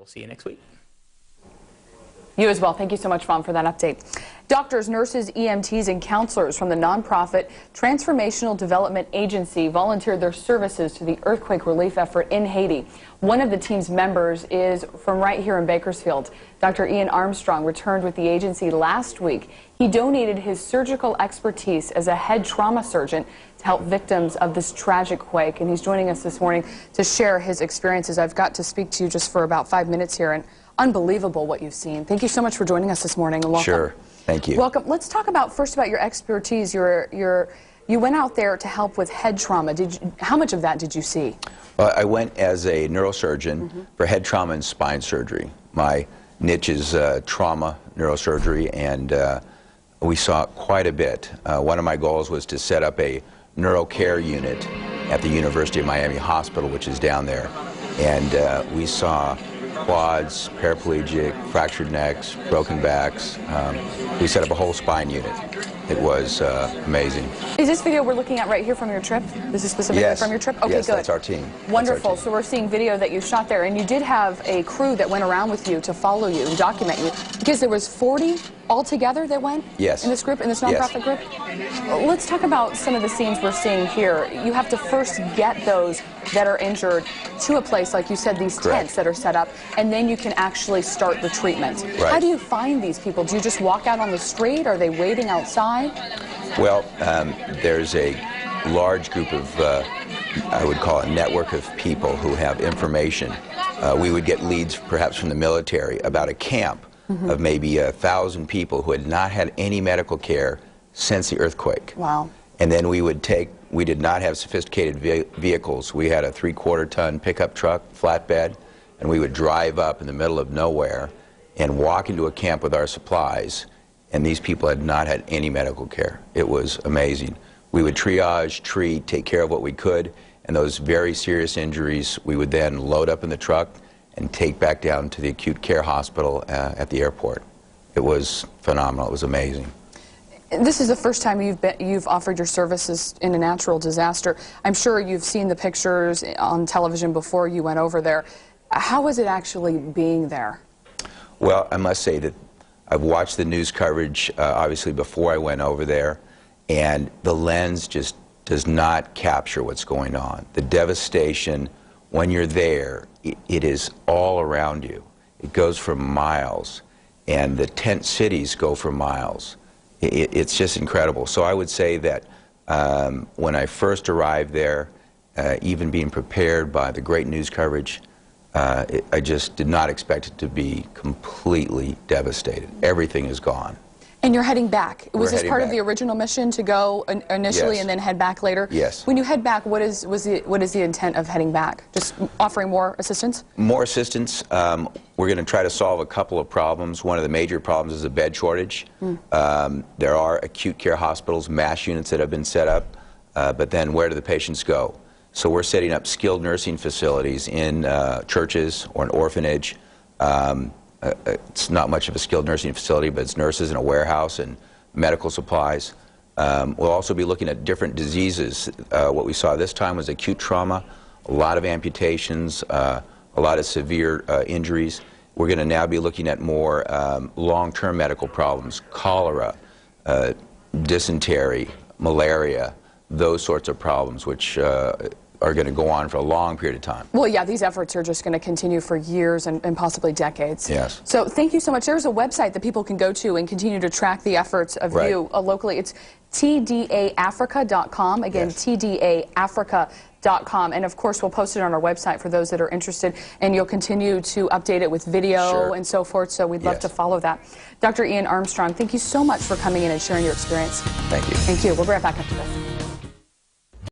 we'll see you next week. You as well. Thank you so much, Vaughn, for that update. Doctors, nurses, EMTs, and counselors from the nonprofit Transformational Development Agency volunteered their services to the earthquake relief effort in Haiti. One of the team's members is from right here in Bakersfield. Dr. Ian Armstrong returned with the agency last week. He donated his surgical expertise as a head trauma surgeon to help victims of this tragic quake, and he's joining us this morning to share his experiences. I've got to speak to you just for about 5 minutes here, and unbelievable what you've seen. Thank you so much for joining us this morning, and welcome. Sure. Thank you. Welcome. Let's talk first about your expertise. You went out there to help with head trauma. How much of that did you see? I went as a neurosurgeon for head trauma and spine surgery. My niche is trauma neurosurgery, and we saw quite a bit. One of my goals was to set up a neurocare unit at the University of Miami Hospital, which is down there, and we saw quads, paraplegic, fractured necks, broken backs. We set up a whole spine unit. It was amazing. Is this video we're looking at right here from your trip? This is specifically from your trip? Okay, yes, good. That's our team. Wonderful. Our team. So we're seeing video that you shot there, and you did have a crew that went around with you to follow you and document you, because there was 40 altogether that went in this group, in this nonprofit group? Let's talk about some of the scenes we're seeing here. You have to first get those that are injured to a place, like you said, these tents that are set up, and then you can actually start the treatment. Right. How do you find these people? Do you just walk out on the street? Are they waiting outside? Well, there's a large group of, I would call a network of people who have information. We would get leads perhaps from the military about a camp of maybe 1,000 people who had not had any medical care since the earthquake. Wow. And then we did not have sophisticated vehicles. We had a 3/4-ton pickup truck, flatbed, and we would drive up in the middle of nowhere and walk into a camp with our supplies, and these people had not had any medical care. It was amazing. We would triage, treat, take care of what we could, and those very serious injuries we would then load up in the truck and take back down to the acute care hospital at the airport. It was phenomenal. It was amazing. This is the first time you've offered your services in a natural disaster. I'm sure you've seen the pictures on television before you went over there. How was it actually being there? Well, I must say that I've watched the news coverage, obviously, before I went over there, and the lens just does not capture what's going on. The devastation, when you're there, it is all around you. It goes for miles, and the tent cities go for miles. It's just incredible. So I would say that when I first arrived there, even being prepared by the great news coverage, I just did not expect it to be completely devastated. Everything is gone. And you're heading back. Was this part back. of the original mission to go initially and then head back later? Yes. When you head back, what is the intent of heading back? Just offering more assistance? More assistance. We're going to try to solve a couple of problems. One of the major problems is a bed shortage. There are acute care hospitals, MASH units that have been set up, but then where do the patients go? So we're setting up skilled nursing facilities in churches or an orphanage. It's not much of a skilled nursing facility, but it's nurses in a warehouse and medical supplies. We'll also be looking at different diseases. What we saw this time was acute trauma, a lot of amputations, a lot of severe injuries. We're going to now be looking at more long-term medical problems, cholera, dysentery, malaria, those sorts of problems, which are going to go on for a long period of time. Well, yeah, these efforts are just going to continue for years and possibly decades. Yes. So thank you so much. There's a website that people can go to and continue to track the efforts of you locally. It's tdaafrica.com. Again, tdaafrica.com. And of course, we'll post it on our website for those that are interested. And you'll continue to update it with video and so forth. So we'd love to follow that. Dr. Ian Armstrong, thank you so much for coming in and sharing your experience. Thank you. Thank you. We'll be right back after this.